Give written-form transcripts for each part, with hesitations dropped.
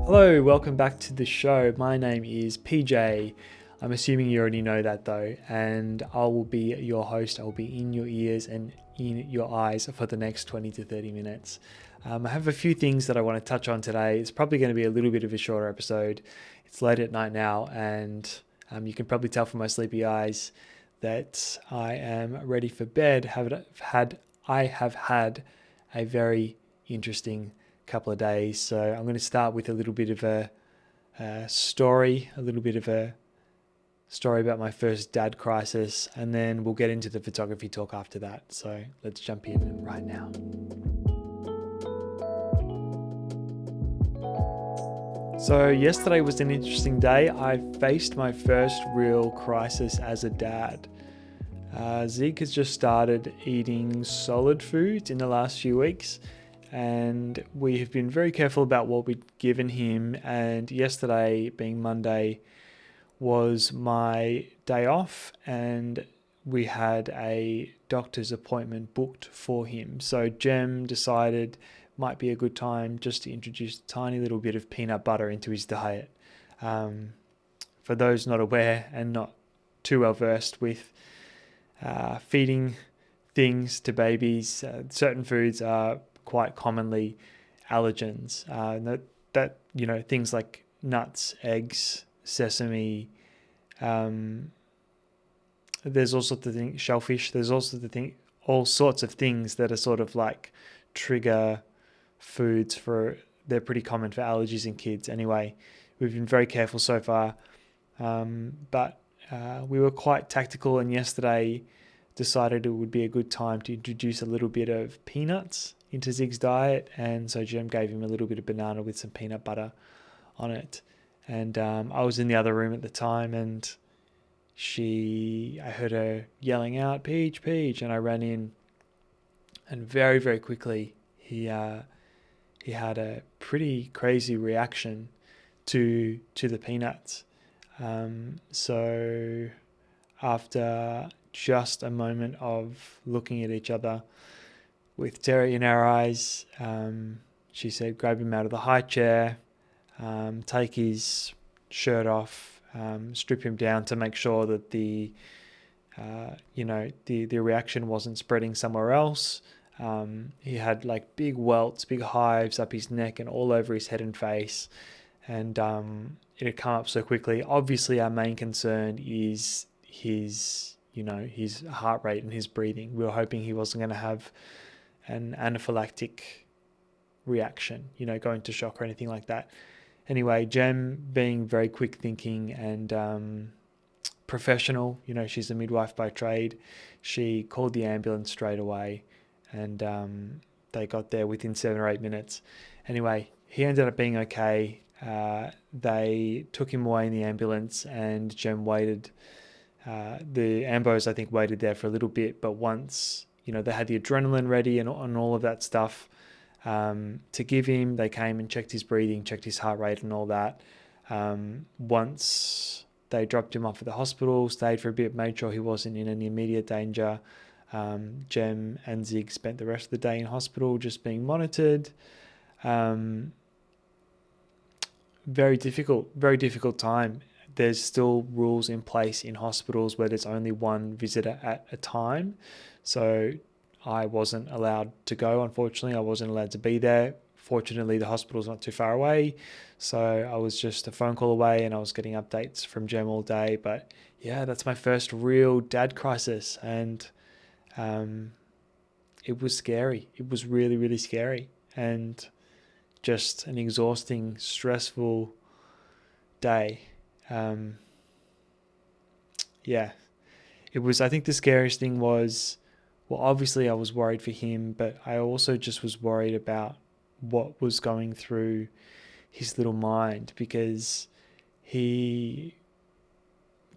Hello, welcome back to the show. My name is PJ. I'm assuming you already know that though, and I will be your host. I will be in your ears and in your eyes for the next 20 to 30 minutes. I have a few things that I want to touch on today. It's probably going to be a little bit of a shorter episode. It's late at night now, and you can probably tell from my sleepy eyes that I am ready for bed. I have had a very interesting couple of days. So I'm going to start with a little bit of a story about my first dad crisis, and then we'll get into the photography talk after that. So let's jump in right now. So yesterday was an interesting day. I faced my first real crisis as a dad. Zeke has just started eating solid foods in the last few weeks, and we have been very careful about what we've given him. And yesterday, being Monday, was my day off, and we had a doctor's appointment booked for him. So Jem decided it might be a good time just to introduce a tiny little bit of peanut butter into his diet. For those not aware and not too well versed with feeding things to babies, certain foods are quite commonly allergens. Things like nuts, eggs, sesame. There's all sorts of things, shellfish. There's all sorts of things that are sort of like trigger foods for. They're pretty common for allergies in kids. Anyway, we've been very careful so far, but we were quite tactical, and yesterday decided it would be a good time to introduce a little bit of peanuts into Zig's diet, and so Jem gave him a little bit of banana with some peanut butter on it. And I was in the other room at the time, and I heard her yelling out, "Peach, Peach," and I ran in, and very, very quickly he had a pretty crazy reaction to the peanuts. So after just a moment of looking at each other with terror in our eyes, she said, "Grab him out of the high chair, take his shirt off, strip him down to make sure that the reaction wasn't spreading somewhere else." He had like big welts, big hives up his neck and all over his head and face, and it had come up so quickly. Obviously, our main concern is his heart rate and his breathing. We were hoping he wasn't going to have an anaphylactic reaction, go into shock or anything like that. Anyway, Jem, being very quick thinking and professional, she's a midwife by trade, she called the ambulance straight away, and they got there within 7 or 8 minutes. Anyway, he ended up being okay. They took him away in the ambulance, and Jem waited. The ambos, I think, waited there for a little bit, but once they had the adrenaline ready and all of that stuff to give him, they came and checked his breathing, checked his heart rate and all that. Once they dropped him off at the hospital, stayed for a bit, made sure he wasn't in any immediate danger. Jem and Zig spent the rest of the day in hospital just being monitored. Very difficult time. There's still rules in place in hospitals where there's only one visitor at a time. So I wasn't allowed to go, unfortunately. I wasn't allowed to be there. Fortunately, the hospital's not too far away. So I was just a phone call away, and I was getting updates from Jem all day. But yeah, that's my first real dad crisis. And it was scary. It was really, really scary. And just an exhausting, stressful day. It was, I think the scariest thing was, well, obviously I was worried for him, but I also just was worried about what was going through his little mind, because he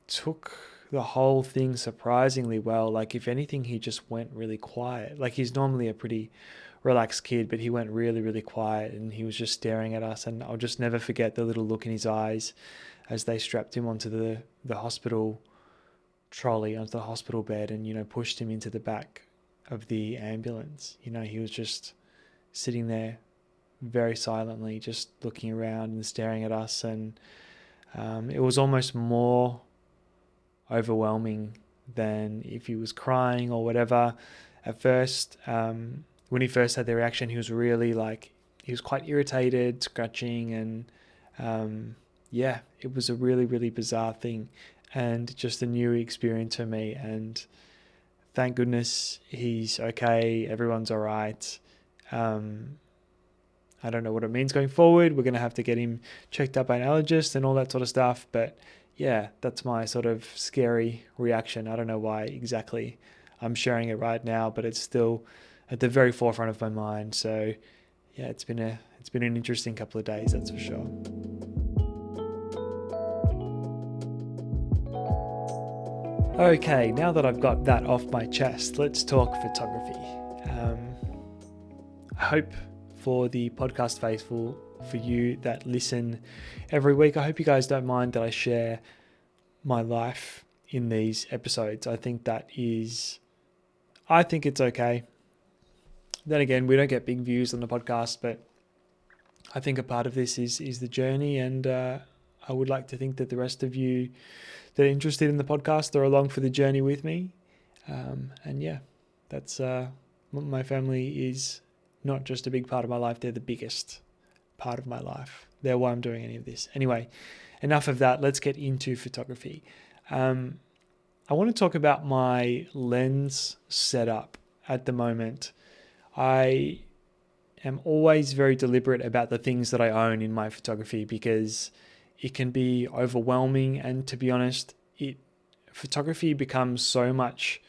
took the whole thing surprisingly well. Like, if anything, he just went really quiet. Like, he's normally a pretty relaxed kid, but he went really, really quiet, and he was just staring at us. And I'll just never forget the little look in his eyes as they strapped him onto the hospital trolley onto the hospital bed and, pushed him into the back of the ambulance. He was just sitting there very silently, just looking around and staring at us. And it was almost more overwhelming than if he was crying or whatever. At first, when he first had the reaction, he was really he was quite irritated, scratching, and it was a really, really bizarre thing and just a new experience for me. And thank goodness he's okay. Everyone's all right. I don't know what it means going forward. We're going to have to get him checked up by an allergist and all that sort of stuff. But yeah, that's my sort of scary reaction. I don't know why exactly I'm sharing it right now, but it's still at the very forefront of my mind. So yeah, it's been an interesting couple of days, that's for sure. Okay, now that I've got that off my chest, let's talk photography. I hope for the podcast faithful, for you that listen every week, I hope you guys don't mind that I share my life in these episodes. I think it's okay. Then again, we don't get big views on the podcast, but I think a part of this is the journey, and I would like to think that the rest of you that are interested in the podcast are along for the journey with me. And yeah, that's my family is not just a big part of my life, they're the biggest part of my life. They're why I'm doing any of this. Anyway, enough of that. Let's get into photography. I want to talk about my lens setup at the moment. I am always very deliberate about the things that I own in my photography because it can be overwhelming, and to be honest, photography becomes so much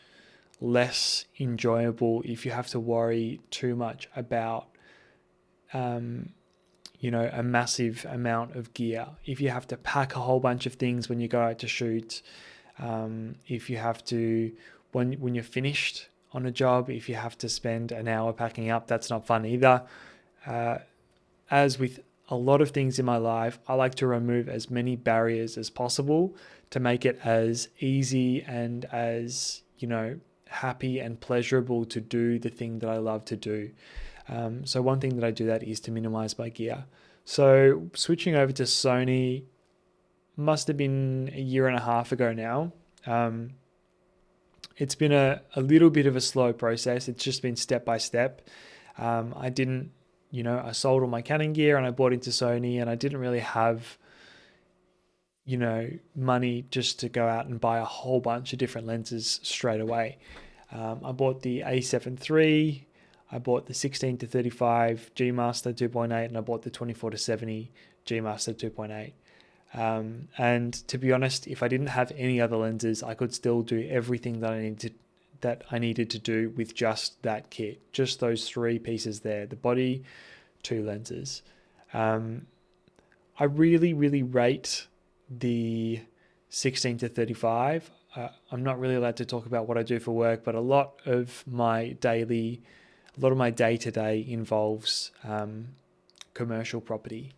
less enjoyable if you have to worry too much about a massive amount of gear. If you have to pack a whole bunch of things when you go out to shoot, if you have to, when you're finished on a job, if you have to spend an hour packing up, that's not fun either. As with a lot of things in my life, I like to remove as many barriers as possible to make it as easy and as, happy and pleasurable to do the thing that I love to do. So one thing that I do that is to minimize my gear. So switching over to Sony must have been a year and a half ago now. It's been a little bit of a slow process. It's just been step by step. I sold all my Canon gear and I bought into Sony, and I didn't really have, money just to go out and buy a whole bunch of different lenses straight away. I bought the A7 III, I bought the 16-35 G Master 2.8, and I bought the 24-70 G Master 2.8. And to be honest, if I didn't have any other lenses, I could still do everything that I needed to do with just that kit, just those three pieces there, the body, two lenses. I really, really rate the 16-35. I'm not really allowed to talk about what I do for work, but a lot of my day-to-day involves commercial property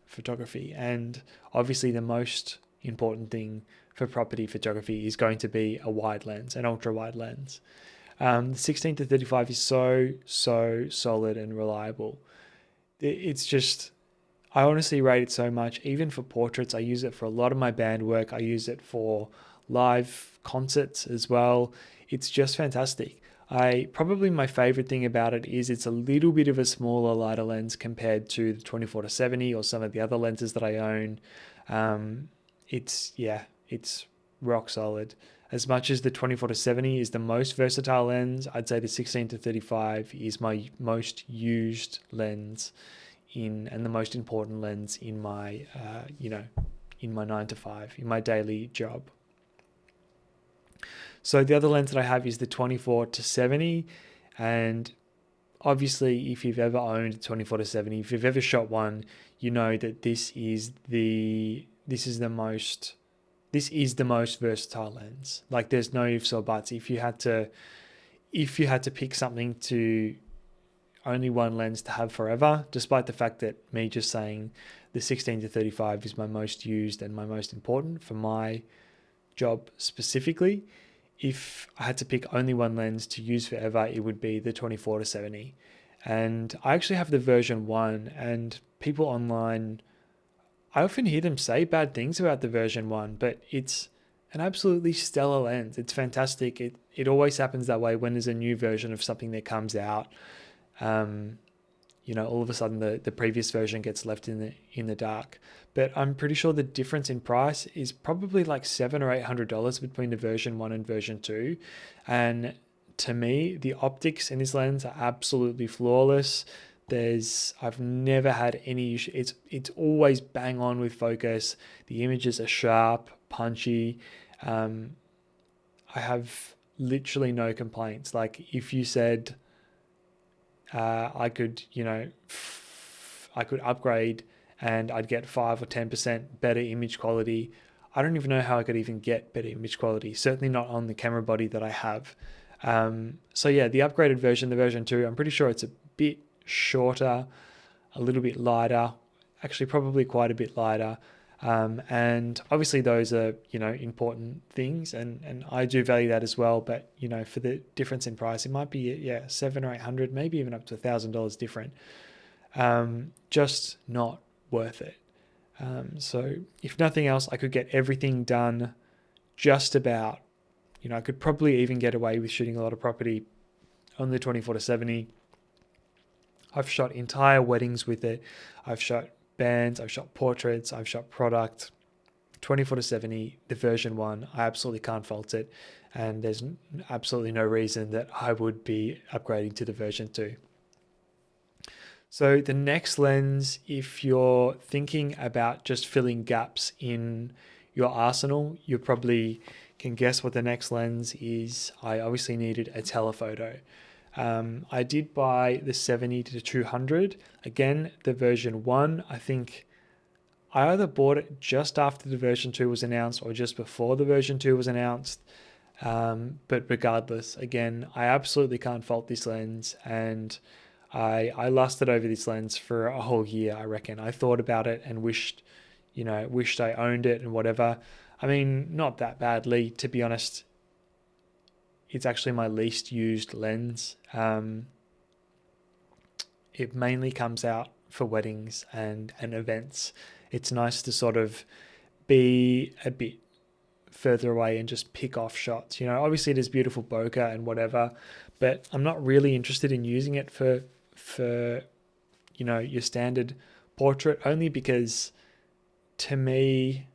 photography. And obviously the most important thing for property photography is going to be a wide lens, an ultra wide lens. The 16-35 is so solid and reliable. It's just, I honestly rate it so much. Even for portraits, I use it for a lot of my band work. I use it for live concerts as well. It's just fantastic. Probably my favorite thing about it is it's a little bit of a smaller, lighter lens compared to the 24-70 or some of the other lenses that I own. It's rock solid. As much as the 24-70 is the most versatile lens, I'd say the 16-35 is my most used lens and the most important lens in my, in my 9 to 5, in my daily job. So the other lens that I have is the 24-70, and obviously if you've ever owned a 24-70, if you've ever shot one, you know that this is the most versatile lens. Like, there's no ifs or buts. If you had to pick something to only one lens to have forever, despite the fact that me just saying the 16-35 is my most used and my most important for my job specifically, if I had to pick only one lens to use forever, it would be the 24 to 70. And I actually have the version 1, and people online, I often hear them say bad things about the version 1, but it's an absolutely stellar lens. It's fantastic. It always happens that way when there's a new version of something that comes out. Um, all of a sudden the previous version gets left in the dark. But I'm pretty sure the difference in price is probably like $700 or $800 between the version 1 and version 2. And to me, the optics in this lens are absolutely flawless. I've never had any issue. It's always bang on with focus. The images are sharp, punchy. I have literally no complaints. Like if you said I could, I could upgrade and I'd get 5 or 10% better image quality. I don't even know how I could even get better image quality. Certainly not on the camera body that I have. So yeah, the upgraded version, the version 2, I'm pretty sure it's a bit shorter, a little bit lighter, actually probably quite a bit lighter. And obviously those are, important things, and I do value that as well. But, for the difference in price, it might be, yeah, 700 or 800, maybe even up to $1,000 different. Just not worth it. So if nothing else, I could get everything done just about, I could probably even get away with shooting a lot of property on the 24 to 70. I've shot entire weddings with it. I've shot bands, I've shot portraits, I've shot product. 24 to 70, the version 1, I absolutely can't fault it. And there's absolutely no reason that I would be upgrading to the version 2. So the next lens, if you're thinking about just filling gaps in your arsenal, you probably can guess what the next lens is. I obviously needed a telephoto. I did buy the 70 to 200. Again, the version 1, I think I either bought it just after the version 2 was announced or just before the version 2 was announced. But regardless, again, I absolutely can't fault this lens. And I lusted over this lens for a whole year, I reckon. I thought about it and wished I owned it and whatever. I mean, not that badly, to be honest. It's actually my least used lens. It mainly comes out for weddings and events. It's nice to sort of be a bit further away and just pick off shots. Obviously there's beautiful bokeh and whatever, but I'm not really interested in using it for your standard portrait, only because to me,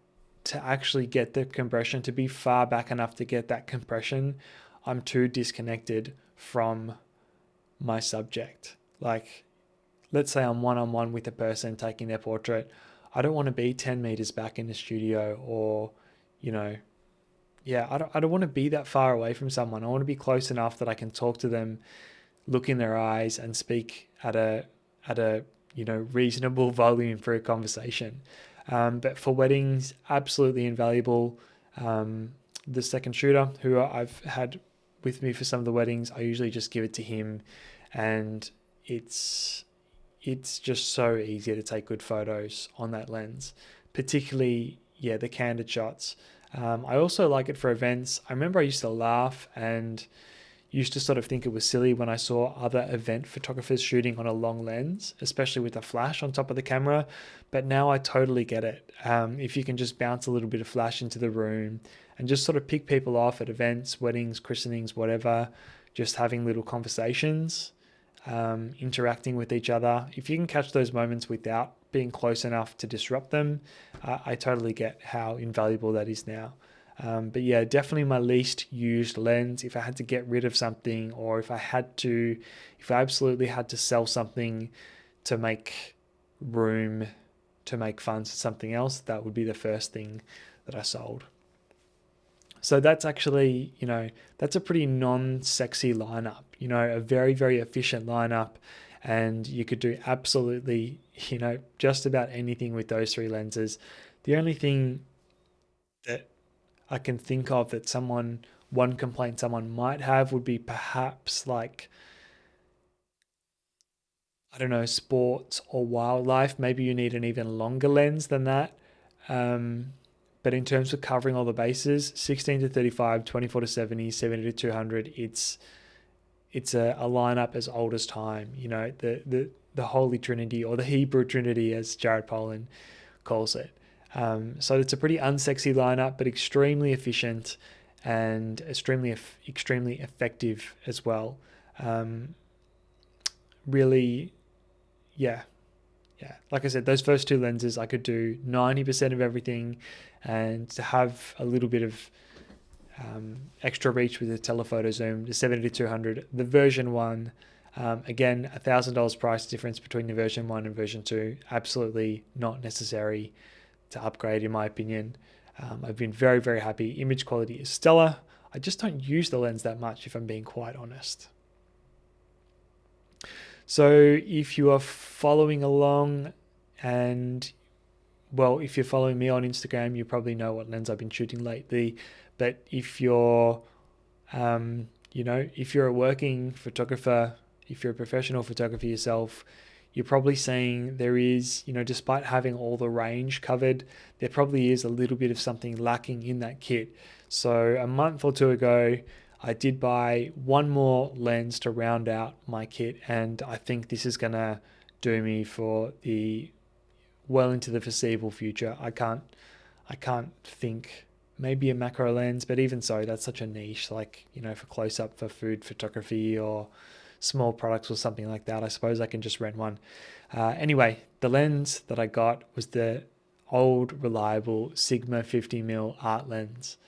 to actually get the compression, to be far back enough to get that compression, I'm too disconnected from my subject. Like, let's say I'm one-on-one with a person taking their portrait. I don't want to be 10 meters back in the studio, or, I don't want to be that far away from someone. I want to be close enough that I can talk to them, look in their eyes, and speak at a reasonable volume for a conversation. But for weddings, absolutely invaluable. The second shooter who I've had with me for some of the weddings, I usually just give it to him, and it's just so easy to take good photos on that lens, particularly, the candid shots. I also like it for events. I remember I used to laugh and used to sort of think it was silly when I saw other event photographers shooting on a long lens, especially with a flash on top of the camera. But now I totally get it. If you can just bounce a little bit of flash into the room and just sort of pick people off at events, weddings, christenings, whatever, just having little conversations, interacting with each other. If you can catch those moments without being close enough to disrupt them, I totally get how invaluable that is now. But yeah, definitely my least used lens. If I had to get rid of something, or if I absolutely had to sell something to make room to make funds for something else, that would be the first thing that I sold. So that's actually, that's a pretty non-sexy lineup, a very, very efficient lineup. And you could do absolutely, just about anything with those 3 lenses. The only thing that I can think of that one complaint someone might have would be perhaps like, I don't know, sports or wildlife. Maybe you need an even longer lens than that. But in terms of covering all the bases, 16 to 35, 24 to 70, 70 to 200, it's a lineup as old as time. You know, the Holy Trinity, or the Hebrew Trinity, as Jared Polin calls it. So it's a pretty unsexy lineup, but extremely efficient and extremely effective as well. Really, yeah. Like I said, those first two lenses, I could do 90% of everything, and to have a little bit of extra reach with the telephoto zoom, the 70-200, the version 1, again, $1,000 price difference between the version 1 and version 2, absolutely not necessary to upgrade in my opinion. I've been very, very happy. Image quality is stellar. I just don't use the lens that much, if I'm being quite honest. So if you are following along, and well, if you're following me on Instagram, you probably know what lens I've been shooting lately. But if you're, if you're a working photographer, if you're a professional photographer yourself, you're probably seeing there is, despite having all the range covered, there probably is a little bit of something lacking in that kit. So a month or two ago, I did buy one more lens to round out my kit, and I think this is gonna do me for the well into the foreseeable future. I can't think, maybe a macro lens, but even so, that's such a niche, like, for close up, for food photography or small products or something like that. I suppose I can just rent one. Anyway, the lens that I got was the old reliable Sigma 50mm art lens.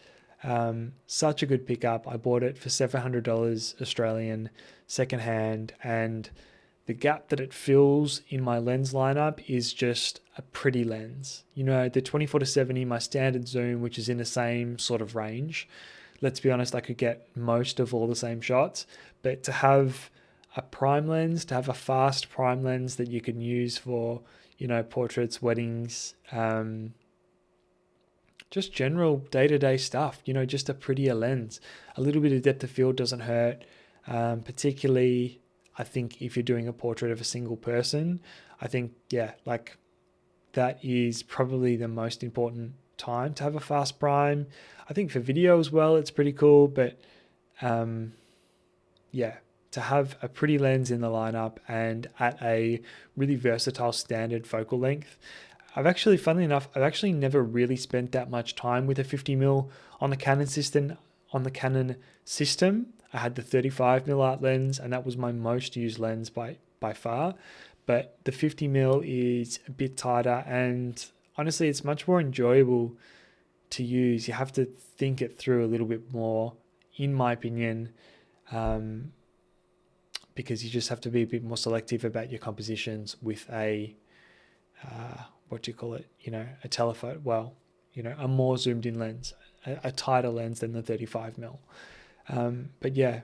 Such a good pickup. I bought it for $700 Australian secondhand, and the gap that it fills in my lens lineup is just a pretty lens. The 24 to 70, my standard zoom, which is in the same sort of range. Let's be honest, I could get most of all the same shots, but to have a prime lens, to have a fast prime lens that you can use for, portraits, weddings, just general day-to-day stuff, just a prettier lens. A little bit of depth of field doesn't hurt, particularly, I think, if you're doing a portrait of a single person. I think, that is probably the most important time to have a fast prime. I think for video as well, it's pretty cool, but to have a pretty lens in the lineup and at a really versatile standard focal length. Funnily enough, I've actually never really spent that much time with a 50mm on the Canon system. I had the 35mm art lens, and that was my most used lens by far. But the 50mm is a bit tighter, and honestly, it's much more enjoyable to use. You have to think it through a little bit more, in my opinion, because you just have to be a bit more selective about your compositions with a a telephoto, a more zoomed in lens, a tighter lens than the 35mm. But yeah,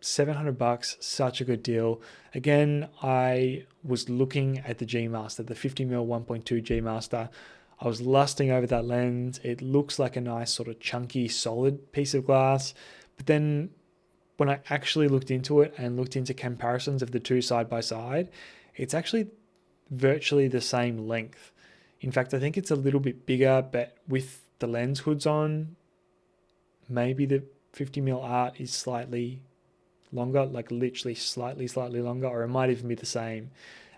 $700, such a good deal. Again, I was looking at the G Master, the 50mm 1.2 G Master. I was lusting over that lens. It looks like a nice sort of chunky, solid piece of glass. But then when I actually looked into it and looked into comparisons of the two side by side, it's actually virtually the same length. In fact, I think it's a little bit bigger, but with the lens hoods on, maybe the 50mm art is slightly longer, like literally slightly longer, or it might even be the same.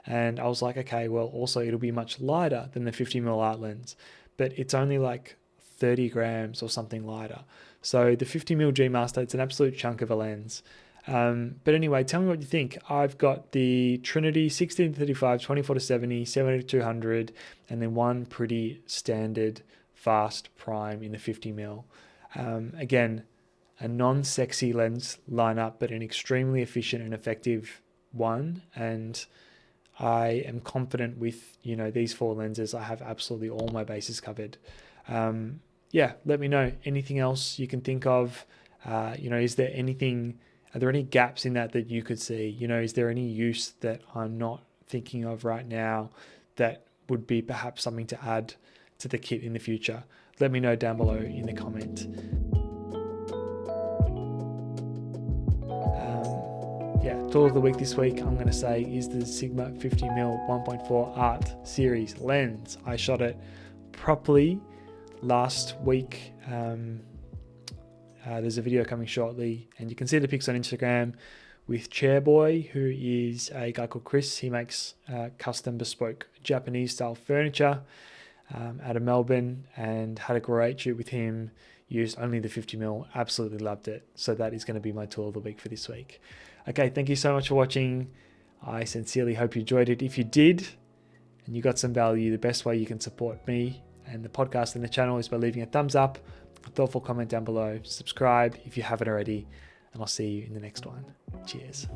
And I was like, okay, well, also it'll be much lighter than the 50mm art lens, but it's only like 30 grams or something lighter. So the 50mm G Master, it's an absolute chunk of a lens. But anyway, tell me what you think. I've got the Trinity 16 to 35, 24 to 70, 70 to 200, and then one pretty standard fast prime in the 50mm. Again, a non-sexy lens lineup, but an extremely efficient and effective one. And I am confident with, these four lenses. I have absolutely all my bases covered. Let me know anything else you can think of. Are there any gaps in that you could see? Is there any use that I'm not thinking of right now that would be perhaps something to add to the kit in the future? Let me know down below in the comment. Tool of the week this week, I'm going to say, is the Sigma 50mm 1.4 Art Series lens. I shot it properly last week. There's a video coming shortly, and you can see the pics on Instagram with Chairboy, who is a guy called Chris. He makes custom bespoke Japanese style furniture out of Melbourne, and had a great shoot with him. Used only the 50mm, absolutely loved it. So that is going to be my tool of the week for this week. Okay, thank you so much for watching. I sincerely hope you enjoyed it. If you did and you got some value, the best way you can support me and the podcast and the channel is by leaving a thumbs up, a thoughtful comment down below, subscribe if you haven't already, and I'll see you in the next one. Cheers.